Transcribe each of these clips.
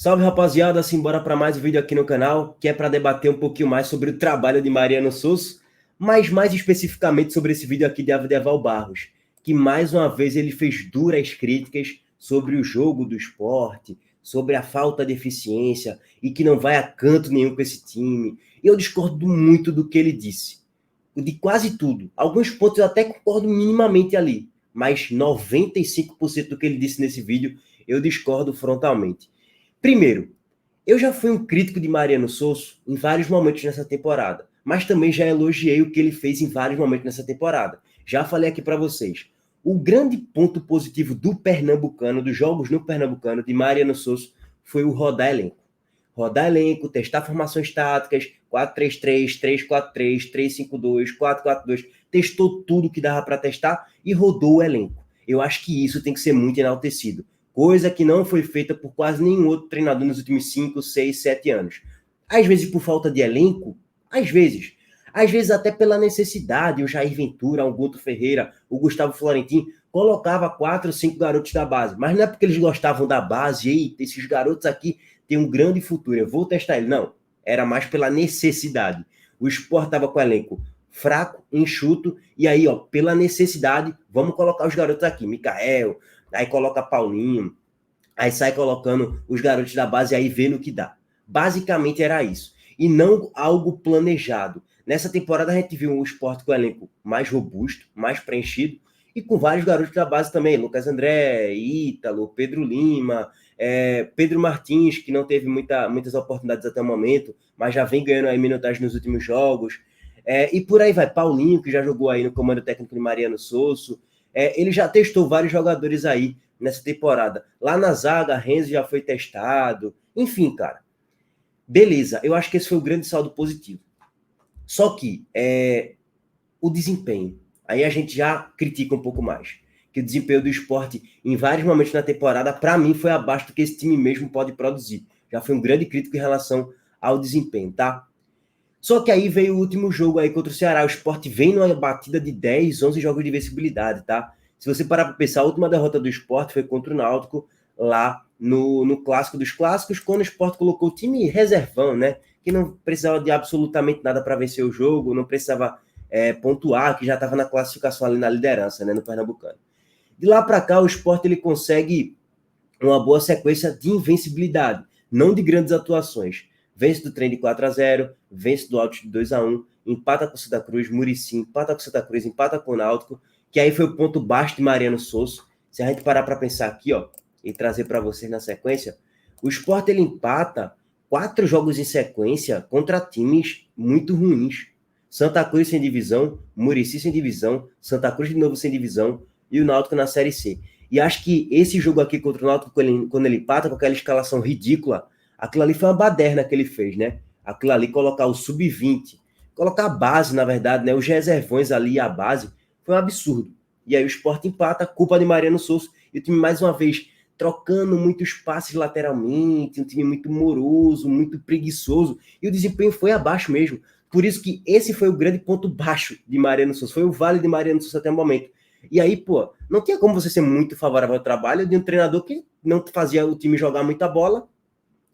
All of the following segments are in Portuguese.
Salve, rapaziada, simbora para mais um vídeo aqui no canal, que é para debater um pouquinho mais sobre o trabalho de Mariano Souza, mas mais especificamente sobre esse vídeo aqui de Avideval Barros, que mais uma vez ele fez duras críticas sobre o jogo do Sport, sobre a falta de eficiência e que não vai a canto nenhum com esse time. Eu discordo muito do que ele disse, de quase tudo. Alguns pontos eu até concordo minimamente ali, mas 95% do que ele disse nesse vídeo eu discordo frontalmente. Primeiro, eu já fui um crítico de Mariano Souza em vários momentos nessa temporada, mas também já elogiei o que ele fez em vários momentos nessa temporada. Já falei aqui para vocês. O grande ponto positivo do Pernambucano, dos jogos no Pernambucano, de Mariano Souza, foi o rodar elenco. Rodar elenco, testar formações táticas, 4-3-3, 3-4-3, 3-5-2, 4-4-2, testou tudo que dava para testar e rodou o elenco. Eu acho que isso tem que ser muito enaltecido. Coisa que não foi feita por quase nenhum outro treinador nos últimos 5, 6, 7 anos. Às vezes por falta de elenco, às vezes até pela necessidade. O Jair Ventura, o Guto Ferreira, o Gustavo Florentin colocava 4 ou 5 garotos da base, mas não é porque eles gostavam da base. Eita, esses garotos aqui têm um grande futuro, eu vou testar ele. Não, era mais pela necessidade. O Sport estava com o elenco fraco, enxuto, e aí, ó, pela necessidade, vamos colocar os garotos aqui, Mikael, aí coloca Paulinho, aí sai colocando os garotos da base, aí vê no que dá. Basicamente era isso, e não algo planejado. Nessa temporada a gente viu um Sport com o elenco mais robusto, mais preenchido, e com vários garotos da base também, Lucas André, Ítalo, Pedro Lima, Pedro Martins, que não teve muitas oportunidades até o momento, mas já vem ganhando aí minutagem nos últimos jogos, e por aí vai, Paulinho, que já jogou aí no comando técnico de Mariano Souza. Ele já testou vários jogadores aí nessa temporada. Lá na zaga, Renzo já foi testado. Enfim, cara, beleza, eu acho que esse foi o grande saldo positivo. Só que o desempenho, aí a gente já critica um pouco mais. Que o desempenho do Sport em vários momentos na temporada, para mim, foi abaixo do que esse time mesmo pode produzir. Já foi um grande crítico em relação ao desempenho, tá? Só que aí veio o último jogo aí contra o Ceará. O Sport vem numa batida de 10, 11 jogos de invencibilidade, tá? Se você parar para pensar, a última derrota do Sport foi contra o Náutico, lá no Clássico dos Clássicos, quando o Sport colocou o time reservão, né? Que não precisava de absolutamente nada para vencer o jogo, não precisava pontuar, que já estava na classificação ali na liderança, né? No Pernambucano. De lá para cá, o Sport ele consegue uma boa sequência de invencibilidade, não de grandes atuações. Vence do trem de 4-0, vence do Alto de 2-1, empata com o Santa Cruz, Muricy, empata com o Santa Cruz, empata com o Náutico, que aí foi o ponto baixo de Mariano Souza. Se a gente parar para pensar aqui, ó, e trazer para vocês na sequência, o Sport ele empata 4 jogos em sequência contra times muito ruins. Santa Cruz sem divisão, Muricy sem divisão, Santa Cruz de novo sem divisão e o Náutico na Série C. E acho que esse jogo aqui contra o Náutico, quando ele empata com aquela escalação ridícula, aquilo ali foi uma baderna que ele fez, né? Aquilo ali, colocar o sub-20, colocar a base, na verdade, né? Os reservões ali, a base, foi um absurdo. E aí o Sport empata, culpa de Mariano Souza, e o time, mais uma vez, trocando muitos passes lateralmente, um time muito moroso, muito preguiçoso, e o desempenho foi abaixo mesmo. Por isso que esse foi o grande ponto baixo de Mariano Souza, foi o vale de Mariano Souza até o momento. E aí, pô, não tinha como você ser muito favorável ao trabalho de um treinador que não fazia o time jogar muita bola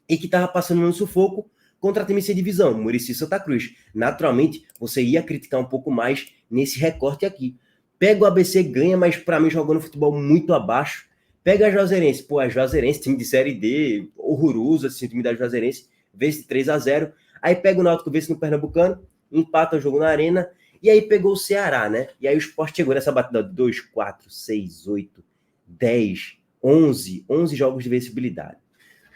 e que estava passando um sufoco contra a time sem divisão, Muricy e Santa Cruz. Naturalmente, você ia criticar um pouco mais nesse recorte aqui. Pega o ABC, ganha, mas para mim jogando futebol muito abaixo. Pega a Juazeirense, pô, a Juazeirense, time de Série D, horroroso, assim, o time da Juazeirense, vence 3-0. Aí pega o Náutico, vence no Pernambucano, empata o jogo na Arena, e aí pegou o Ceará, né? E aí o Sport chegou nessa batida de 2, 4, 6, 8, 10, 11 jogos de vencibilidade.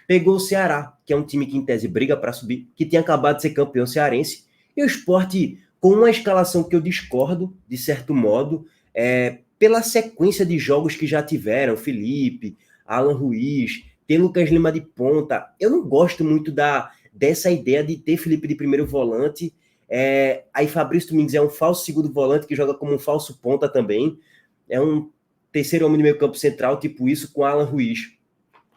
Pegou o Ceará, que é um time que em tese briga para subir, que tinha acabado de ser campeão cearense, e o Sport com uma escalação que eu discordo, de certo modo, pela sequência de jogos que já tiveram, Felipe, Alan Ruiz, tem Lucas Lima de ponta. Eu não gosto muito dessa ideia de ter Felipe de primeiro volante, aí Fabrício Domingues é um falso segundo volante que joga como um falso ponta também, é um terceiro homem de meio campo central, tipo isso, com Alan Ruiz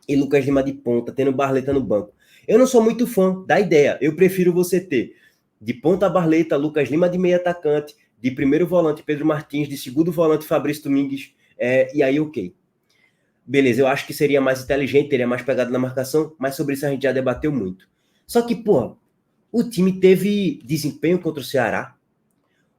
e Lucas Lima de ponta, tendo Barleta no banco. Eu não sou muito fã da ideia, eu prefiro você ter de ponta Barleta, Lucas Lima de meio atacante, de primeiro volante Pedro Martins, de segundo volante Fabrício Domingues, e aí ok. beleza, eu acho que seria mais inteligente, teria mais pegada na marcação, mas sobre isso a gente já debateu muito. Só que, pô, o time teve desempenho contra o Ceará,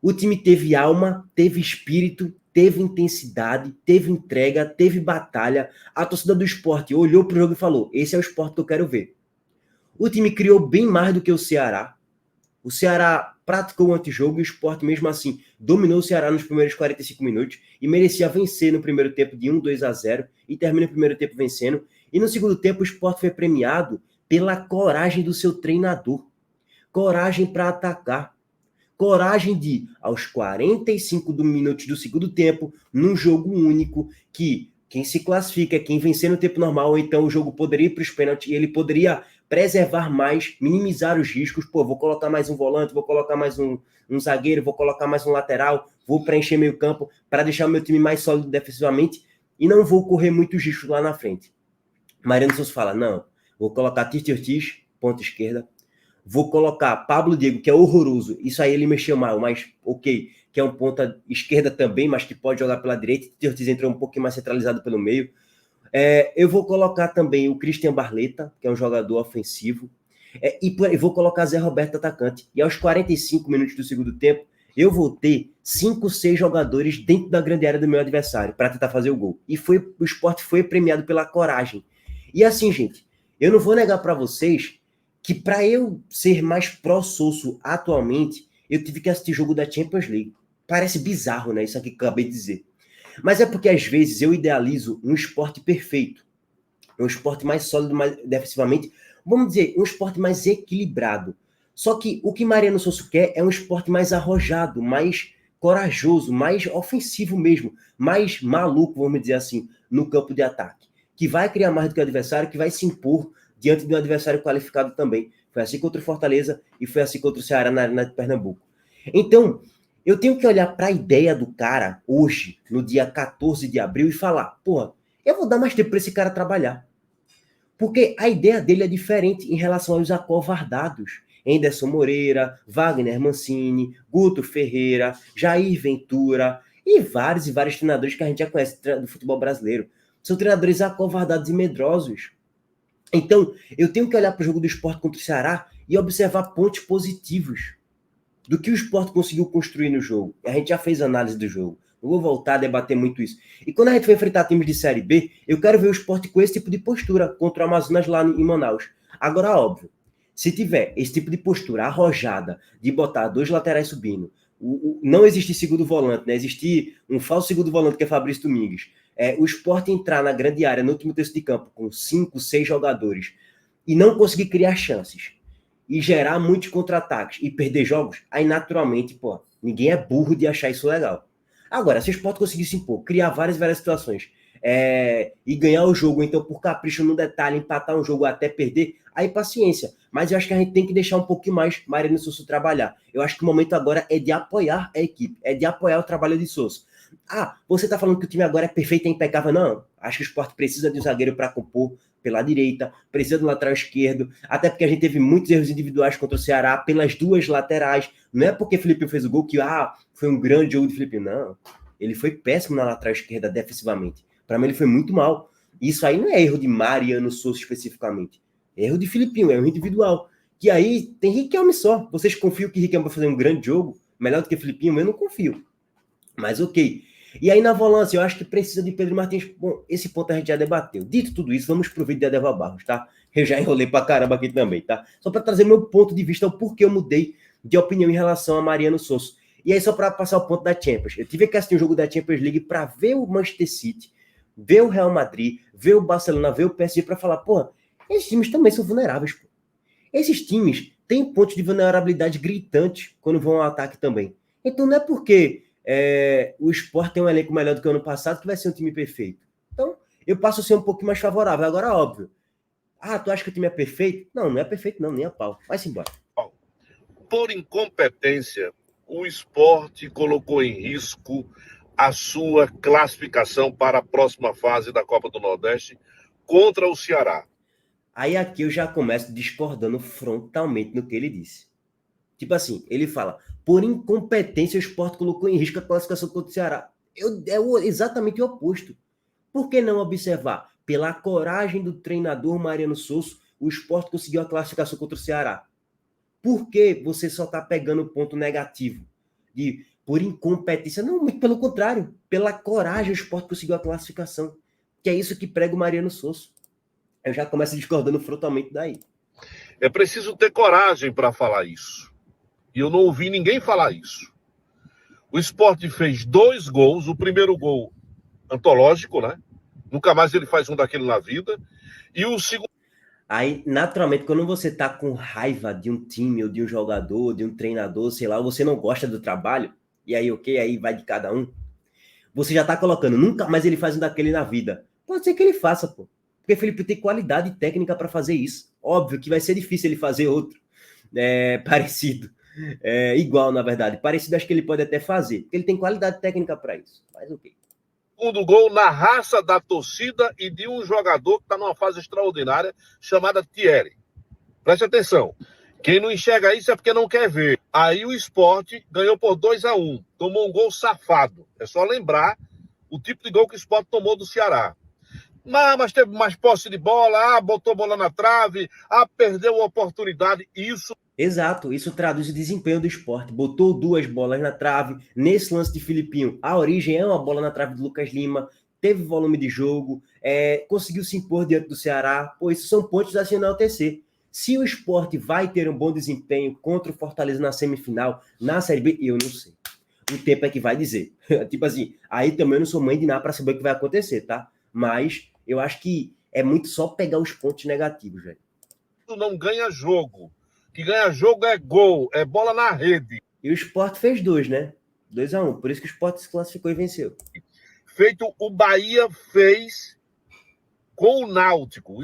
o time teve alma, teve espírito, teve intensidade, teve entrega, teve batalha. A torcida do Sport olhou pro jogo e falou: esse é o Sport que eu quero ver. O time criou bem mais do que o Ceará. O Ceará praticou o antijogo e o Sport, mesmo assim, dominou o Ceará nos primeiros 45 minutos e merecia vencer no primeiro tempo de 1-2-0 e termina o primeiro tempo vencendo. E no segundo tempo o Sport foi premiado pela coragem do seu treinador. Coragem para atacar. Coragem de, aos 45 minutos do segundo tempo, num jogo único, que quem se classifica é quem vencer no tempo normal, ou então o jogo poderia ir para os pênaltis e ele poderia preservar mais, minimizar os riscos. Pô, vou colocar mais um volante, vou colocar mais um zagueiro, vou colocar mais um lateral, vou preencher meio campo para deixar o meu time mais sólido defensivamente e não vou correr muitos riscos lá na frente. Mariano Souza fala, não, vou colocar Tite Ortiz, ponta esquerda, vou colocar Pablo Diego, que é horroroso, isso aí ele mexeu mal, mas ok, que é um ponta esquerda também, mas que pode jogar pela direita, Tite Ortiz entrou um pouquinho mais centralizado pelo meio. Eu vou colocar também o Christian Barleta, que é um jogador ofensivo, e vou colocar Zé Roberto atacante. E aos 45 minutos do segundo tempo, eu vou ter 5, 6 jogadores dentro da grande área do meu adversário para tentar fazer o gol. E o Sport foi premiado pela coragem. E assim, gente, eu não vou negar para vocês que para eu ser mais pró-Sosso atualmente, eu tive que assistir jogo da Champions League. Parece bizarro, né? Isso aqui que eu acabei de dizer. Mas é porque, às vezes, eu idealizo um esporte perfeito. Um esporte mais sólido, mais defensivamente. Vamos dizer, um esporte mais equilibrado. Só que o que Mariano Sosso quer é um esporte mais arrojado, mais corajoso, mais ofensivo mesmo, mais maluco, vamos dizer assim, no campo de ataque. Que vai criar mais do que o adversário, que vai se impor diante de um adversário qualificado também. Foi assim contra o Fortaleza e foi assim contra o Ceará na Arena de Pernambuco. Então, eu tenho que olhar para a ideia do cara hoje, no dia 14 de abril, e falar, porra, eu vou dar mais tempo para esse cara trabalhar. Porque a ideia dele é diferente em relação aos acovardados. Anderson Moreira, Wagner Mancini, Guto Ferreira, Jair Ventura e vários treinadores que a gente já conhece do futebol brasileiro. São treinadores acovardados e medrosos. Então, eu tenho que olhar para o jogo do Sport contra o Ceará e observar pontos positivos do que o Sport conseguiu construir no jogo. A gente já fez análise do jogo. Não vou voltar a debater muito isso. E quando a gente for enfrentar times de Série B, eu quero ver o Sport com esse tipo de postura contra o Amazonas lá em Manaus. Agora, óbvio, se tiver esse tipo de postura arrojada, de botar 2 laterais subindo, não existe segundo volante, né? Existir um falso segundo volante que é Fabrício Domingues. O Sport entrar na grande área, no último terço de campo, com 5, 6 jogadores, e não conseguir criar chances, e gerar muitos contra-ataques e perder jogos, aí naturalmente, pô, ninguém é burro de achar isso legal. Agora, se o Sport conseguir se impor, criar várias situações, e ganhar o jogo, então por capricho no detalhe, empatar um jogo até perder, aí paciência. Mas eu acho que a gente tem que deixar um pouquinho mais Mariano Souza trabalhar. Eu acho que o momento agora é de apoiar a equipe, é de apoiar o trabalho de Souza. Você tá falando que o time agora é perfeito, é impecável? Não, acho que o Sport precisa de um zagueiro para compor pela direita, precisa do lateral esquerdo, até porque a gente teve muitos erros individuais contra o Ceará pelas duas laterais. Não é porque Felipe fez o gol que foi um grande jogo de Felipe, não. Ele foi péssimo na lateral esquerda defensivamente. Para mim ele foi muito mal. Isso aí não é erro de Mariano Souza especificamente. É erro de Filipinho, é erro individual. Que aí tem Riquelme só. Vocês confiam que Riquelme vai fazer um grande jogo? Melhor do que Filipinho? Eu não confio. Mas ok. E aí na volância, eu acho que precisa de Pedro Martins. Bom, esse ponto a gente já debateu. Dito tudo isso, vamos pro vídeo de Adeval Barros, tá? Eu já enrolei pra caramba aqui também, tá? Só para trazer meu ponto de vista, o porquê eu mudei de opinião em relação a Mariano Souza. E aí, só para passar o ponto da Champions. Eu tive que assistir um jogo da Champions League para ver o Manchester City, ver o Real Madrid, ver o Barcelona, ver o PSG, para falar, porra, esses times também são vulneráveis, pô. Esses times têm pontos de vulnerabilidade gritantes quando vão ao ataque também. Então não é porque o Sport tem um elenco melhor do que o ano passado que vai ser um time perfeito. Então eu passo a ser um pouco mais favorável. Agora, óbvio. Tu acha que o time é perfeito? Não, não é perfeito não, nem a pau. Vai-se embora. Por incompetência, o Sport colocou em risco a sua classificação para a próxima fase da Copa do Nordeste contra o Ceará. Aí aqui eu já começo discordando frontalmente no que ele disse. Tipo assim, ele fala, por incompetência o Sport colocou em risco a classificação contra o Ceará. É exatamente o oposto. Por que não observar? Pela coragem do treinador Mariano Souza, o Sport conseguiu a classificação contra o Ceará. Por que você só está pegando o ponto negativo? Por incompetência? Não, muito pelo contrário. Pela coragem o Sport conseguiu a classificação. Que é isso que prega o Mariano Souza. Eu já começo discordando frontalmente daí. É preciso ter coragem para falar isso. E eu não ouvi ninguém falar isso. O Sport fez 2 gols. O primeiro gol antológico, né? Nunca mais ele faz um daquele na vida. E o segundo... Aí, naturalmente, quando você tá com raiva de um time, ou de um jogador, de um treinador, sei lá, ou você não gosta do trabalho, e aí, ok, aí vai de cada um, você já tá colocando, nunca mais ele faz um daquele na vida. Pode ser que ele faça, pô. Porque Felipe tem qualidade técnica para fazer isso. Óbvio que vai ser difícil ele fazer outro parecido. Igual, na verdade. Parecido, acho que ele pode até fazer. Porque ele tem qualidade técnica para isso. Mas ok. Segundo gol na raça da torcida e de um jogador que está numa fase extraordinária chamada Thierry. Preste atenção. Quem não enxerga isso é porque não quer ver. Aí o Sport ganhou por 2-1. Tomou um gol safado. É só lembrar o tipo de gol que o Sport tomou do Ceará. Mas teve mais posse de bola, botou bola na trave, perdeu a oportunidade. Isso. Exato, isso traduz o desempenho do Sport. Botou 2 bolas na trave. Nesse lance de Filipinho, a origem é uma bola na trave do Lucas Lima. Teve volume de jogo, conseguiu se impor diante do Ceará. Pô, isso são pontos a se enaltecer. Se o Sport vai ter um bom desempenho contra o Fortaleza na semifinal, na Série B, eu não sei. O tempo é que vai dizer. Tipo assim, aí também eu não sou mãe de nada para saber o que vai acontecer, tá? Mas eu acho que é muito só pegar os pontos negativos, velho. Não ganha jogo. O que ganha jogo é gol, é bola na rede. E o Sport fez 2, né? 2-1. Por isso que o Sport se classificou e venceu. Feito o Bahia fez com o Náutico.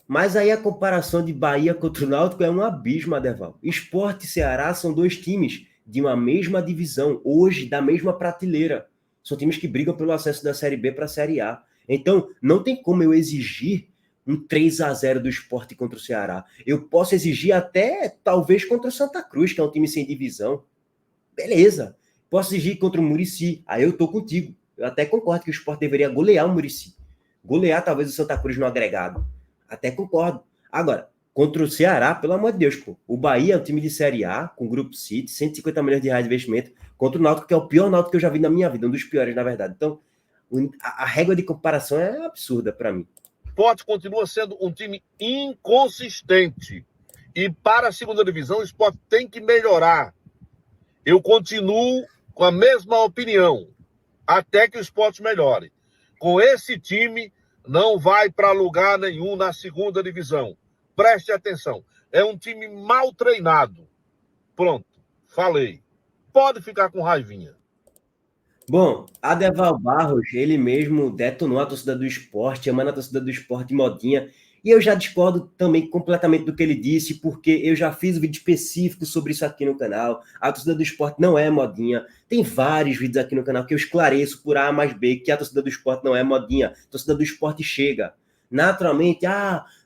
Mas aí a comparação de Bahia contra o Náutico é um abismo, Adeval. Sport e Ceará são 2 times de uma mesma divisão, hoje da mesma prateleira. São times que brigam pelo acesso da Série B para a Série A. Então, não tem como eu exigir um 3-0 do Sport contra o Ceará. Eu posso exigir até, talvez, contra o Santa Cruz, que é um time sem divisão. Beleza. Posso exigir contra o Muricy. Aí eu tô contigo. Eu até concordo que o Sport deveria golear o Muricy. Golear, talvez, o Santa Cruz no agregado. Até concordo. Agora, contra o Ceará, pelo amor de Deus, pô. O Bahia é um time de Série A, com Grupo City, 150 milhões de reais de investimento, contra o Náutico, que é o pior Náutico que eu já vi na minha vida, um dos piores, na verdade. Então, a régua de comparação é absurda para mim. O Sport continua sendo um time inconsistente. E para a segunda divisão, o Sport tem que melhorar. Eu continuo com a mesma opinião, até que o Sport melhore. Com esse time, não vai para lugar nenhum na segunda divisão. Preste atenção. É um time mal treinado. Pronto, falei. Pode ficar com raivinha. Bom, Adeval Barros, ele mesmo detonou a torcida do Sport, chamando a torcida do Sport de modinha. E eu já discordo também completamente do que ele disse, porque eu já fiz um vídeo específico sobre isso aqui no canal. A torcida do Sport não é modinha. Tem vários vídeos aqui no canal que eu esclareço por A mais B que a torcida do Sport não é modinha. A torcida do Sport chega. Naturalmente,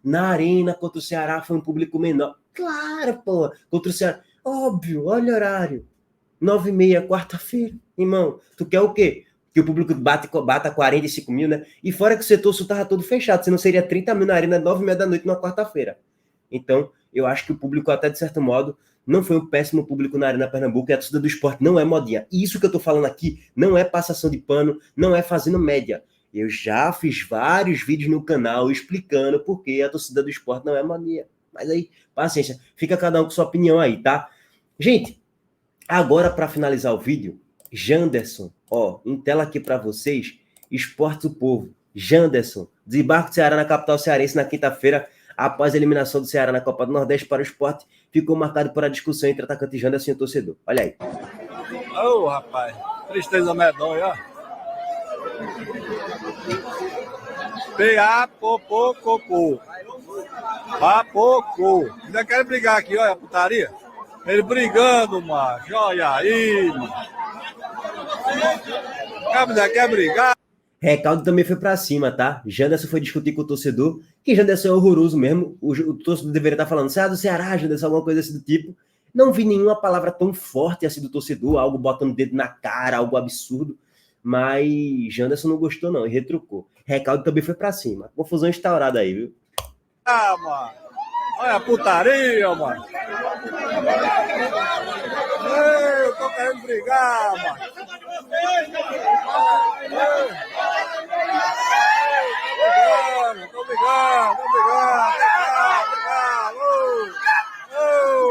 na arena contra o Ceará foi um público menor. Claro, pô, contra o Ceará. Óbvio, olha o horário. 9h30, quarta-feira. Irmão, tu quer o quê? Que o público bata 45 mil, né? E fora que o setor sul estava todo fechado, senão seria 30 mil na arena 9h30 da noite numa quarta-feira. Então, eu acho que o público, até de certo modo, não foi um péssimo público na Arena Pernambuco, e a torcida do Sport não é modinha. E isso que eu tô falando aqui não é passação de pano, não é fazendo média. Eu já fiz vários vídeos no canal explicando por que a torcida do Sport não é modinha. Mas aí, paciência, fica cada um com sua opinião aí, tá? Gente, agora para finalizar o vídeo, Janderson, em tela aqui para vocês, Esporte do Povo. Janderson, desembarque do Ceará na capital cearense na quinta-feira, após a eliminação do Ceará na Copa do Nordeste para o Sport, ficou marcado por a discussão entre atacante Janderson e o torcedor. Olha aí. Rapaz, tristeza medonha, ó. P-A-P-O-P-O-C-O. Papocô. Ainda quer brigar aqui, olha a putaria. Ele brigando, macho. Olha aí, mano. Quer brigar? Recaldo também foi pra cima, tá? Janderson foi discutir com o torcedor, que Janderson é horroroso mesmo. O torcedor deveria estar falando, sai do Ceará, Janderson, alguma coisa assim do tipo. Não vi nenhuma palavra tão forte assim do torcedor, algo botando o dedo na cara, algo absurdo. Mas Janderson não gostou, não, e retrucou. Recalde também foi pra cima. Confusão instaurada aí, viu? Ah, mano. Olha a putaria, mano. Eu tô querendo brigar, mano. Tô brigando.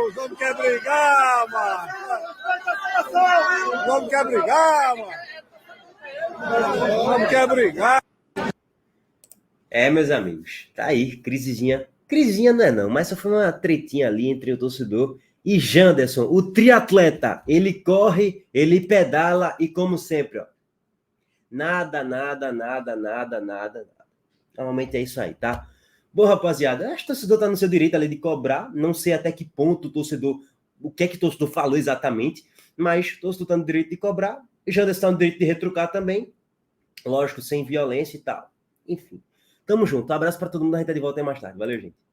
Os homens querem brigar, mano. Os homens querem brigar, mano. Os homens querem brigar. É, meus amigos, tá aí, crisezinha. Crisezinha não é não, mas só foi uma tretinha ali entre o torcedor e Janderson, o triatleta. Ele corre, ele pedala e como sempre, ó. Nada. Normalmente é isso aí, tá? Bom, rapaziada, acho que o torcedor tá no seu direito ali de cobrar. Não sei até que ponto o torcedor, o que é que o torcedor falou exatamente, mas o torcedor tá no direito de cobrar. O Janderson tá no direito de retrucar também. Lógico, sem violência e tal. Enfim. Tamo junto. Um abraço pra todo mundo. A gente tá de volta aí mais tarde. Valeu, gente.